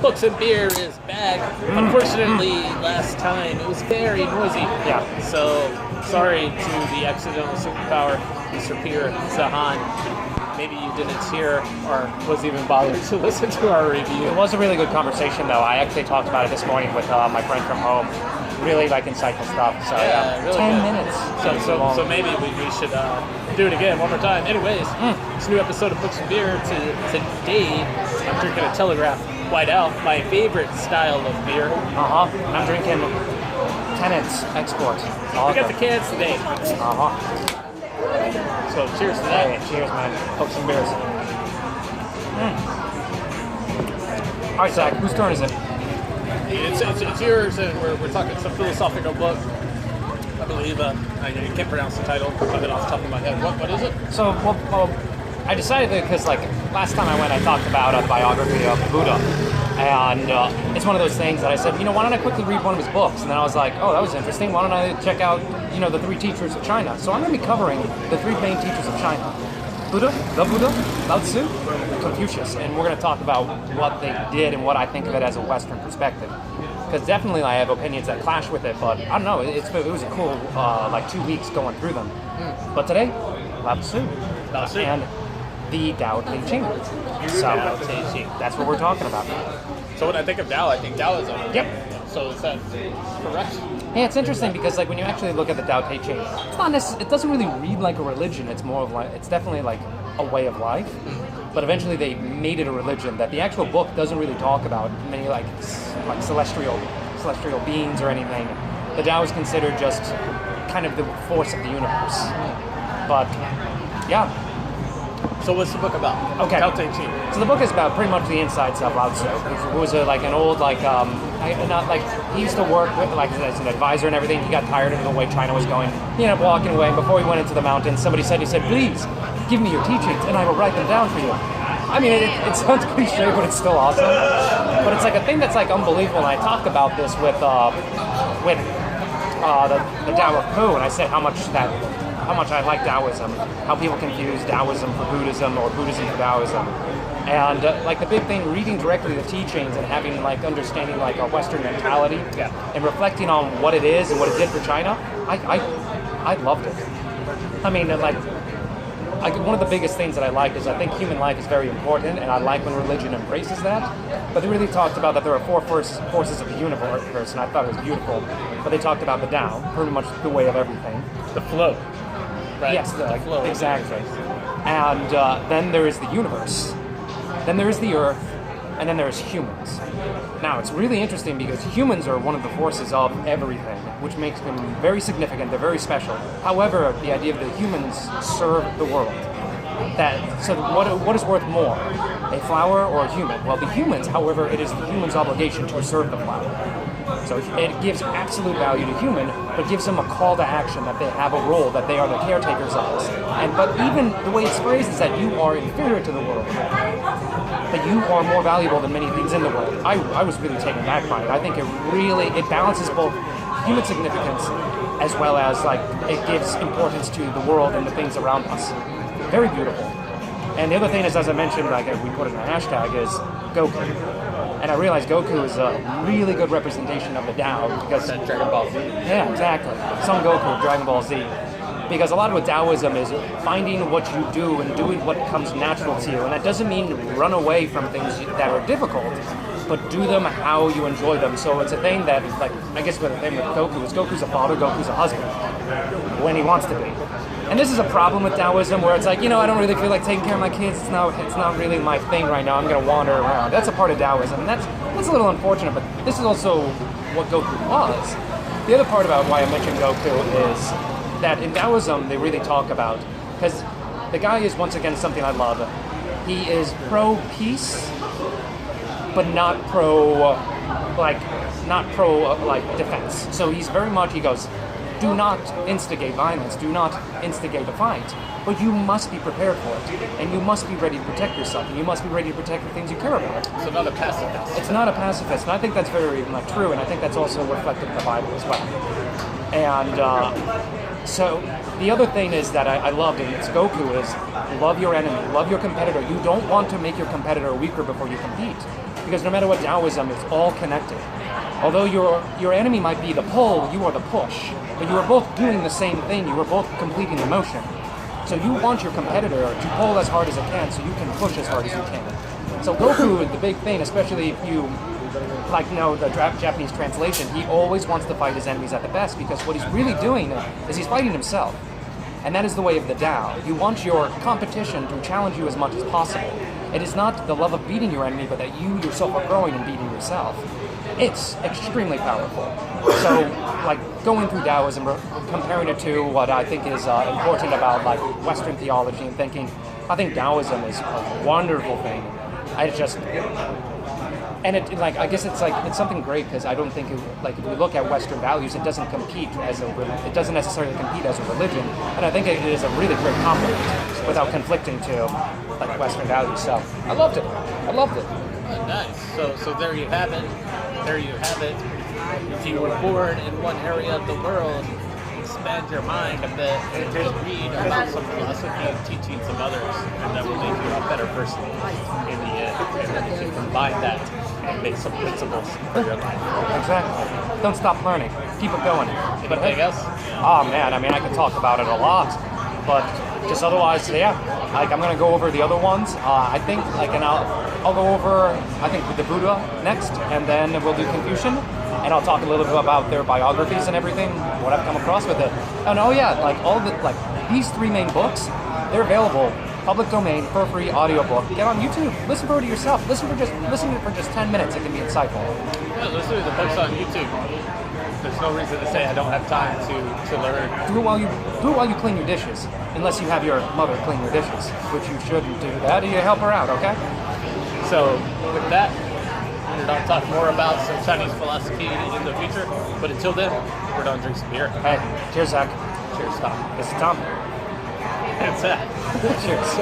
Books and Beer is back. Unfortunately, last time it was very noisy. Yeah. So, sorry to the accidental superpower, Mr. Pierre Zahan. Maybe you didn't hear or was even bothered to listen to our review. It was a really good conversation, though. I actually talked about it this morning with my friend from home. Really insightful stuff. So really 10 good. minutes. So maybe we should do it again one more time. Anyways, this new episode of Books and Beer. Today, I'm drinking a Telegraph White Out, my favorite style of beer. I'm drinking Tennant's Export. We got the cans today. So cheers to that. Hey, cheers, man. Books and Beers. All right, Zach, whose turn is it? It's yours, and we're talking some philosophical book. I believe I can't pronounce the title of it off the top of my head. What is it? So, well, I decided that because last time I went, I talked about a biography of Buddha, and it's one of those things that I said, why don't I quickly read one of his books? And then I was like, oh, that was interesting. Why don't I check out, the three teachers of China? So I'm going to be covering the three main teachers of China: Buddha, Lao Tzu, Confucius, and we're going to talk about what they did and what I think of it as a Western perspective. Because definitely I have opinions that clash with it, but I don't know, it was a cool 2 weeks going through them. But today, Lao Tzu. And the Tao Te Ching. Tao Te Ching. That's what we're talking about. So when I think of Tao, I think Taoism. Yep. So is that correct? Yeah, it's interesting because when you actually look at the Tao Te Ching, it doesn't really read like a religion. It's more of it's definitely like a way of life. But eventually they made it a religion that the actual book doesn't really talk about many like celestial beings or anything. The Tao is considered just kind of the force of the universe. But yeah. So what's the book about? Okay. Tao Te Ching. So the book is about pretty much the insides of Lao Tzu, who was an old he used to work with as an advisor and everything. He got tired of the way China was going. He ended up walking away. And before he went into the mountains, he said, please give me your teachings and I will write them down for you. I mean, it sounds cliche, but it's still awesome. But it's a thing that's unbelievable. And I talked about this with the Tao of Pu, and I said how much I like Taoism, how people confuse Taoism for Buddhism or Buddhism for Taoism. And the big thing, reading directly the teachings and having understanding a Western mentality and reflecting on what it is and what it did for China, I loved it. I mean, one of the biggest things that I liked is I think human life is very important, and I like when religion embraces that. But they really talked about that there are four forces of the universe, and I thought it was beautiful. But they talked about the Tao, pretty much the way of everything. The flow. Right? Yes, the flow. Exactly. And then there is the universe. Then there is the earth. And then there's humans. Now, it's really interesting because humans are one of the forces of everything, which makes them very significant. They're very special. However, the idea of the humans serve the world. So what is worth more, a flower or a human? Well, the humans, however, it is the human's obligation to serve the flower. So it gives absolute value to human, but gives them a call to action that they have a role, that they are the caretakers of us. But even the way it's phrased is that you are inferior to the world, that you are more valuable than many things in the world. I was really taken back by it. I think it balances both human significance as well as it gives importance to the world and the things around us. Very beautiful. And the other thing is, as I mentioned, we put in a hashtag, is Goku. And I realized Goku is a really good representation of the Tao because Dragon Ball Z. Yeah, exactly. Son Goku of Dragon Ball Z. Because a lot of what Taoism is finding what you do and doing what comes natural to you. And that doesn't mean run away from things that are difficult, but do them how you enjoy them. So it's a thing that, I guess what the thing with Goku is Goku's a father, Goku's a husband, when he wants to be. And this is a problem with Taoism where it's I don't really feel like taking care of my kids. It's not really my thing right now. I'm going to wander around. That's a part of Taoism, and that's a little unfortunate, but this is also what Goku was. The other part about why I mentioned Goku is that in Taoism, they really talk about, because the guy is, once again, something I love. He is pro-peace, but not pro defense. So he's very much, he goes, do not instigate violence, do not instigate a fight, but you must be prepared for it, and you must be ready to protect yourself, and you must be ready to protect the things you care about. So not a pacifist. It's not a pacifist, and I think that's very true, and I think that's also reflected in the Bible as well. And So the other thing is that I loved, and it's Goku, is love your enemy, love your competitor. You don't want to make your competitor weaker before you compete, because no matter what Taoism, it's all connected. Although your enemy might be the pull, you are the push, but you are both doing the same thing. You are both completing the motion. So you want your competitor to pull as hard as it can, so you can push as hard as you can. So Goku, the big thing, especially if you know the Japanese translation, he always wants to fight his enemies at the best, because what he's really doing is he's fighting himself. And that is the way of the Tao. You want your competition to challenge you as much as possible. It is not the love of beating your enemy, but that you yourself are growing and beating yourself. It's extremely powerful. So, like, going through Taoism, comparing it to what I think is important about, like, Western theology and thinking, I think Taoism is a wonderful thing. And I guess it's something great, because I don't think if we look at Western values, it doesn't it doesn't necessarily compete as a religion, and I think it is a really great complement without conflicting to like Western values. So I loved it. Oh, nice. So there you have it. If you were born in one area of the world, expand your mind a bit and just read about some philosophy and teachings of others, and that will make you a better person in the end. And then you can combine that and make some principles for your life. Exactly. Don't stop learning. Keep it going. Anything else? Oh man, I mean, I could talk about it a lot, but just otherwise, yeah. Like, I'm gonna go over the other ones. I think, and I'll go over, I think, the Buddha next, and then we'll do Confucian, and I'll talk a little bit about their biographies and everything, what I've come across with it. And these three main books, they're available, public domain, for free audiobook. Get on YouTube, listen for it yourself. Listen to it for just 10 minutes. It can be insightful. Yeah, listen to the books on YouTube. There's no reason to say I don't have time to learn. Do it while you clean your dishes, unless you have your mother clean your dishes, which you shouldn't do that. You help her out, okay? So with that, we're going to talk more about some Chinese philosophy in the future. But until then, we're going to drink some beer. Hey, cheers, Zach. Cheers, Tom. This is Tom. It's that. Cheers.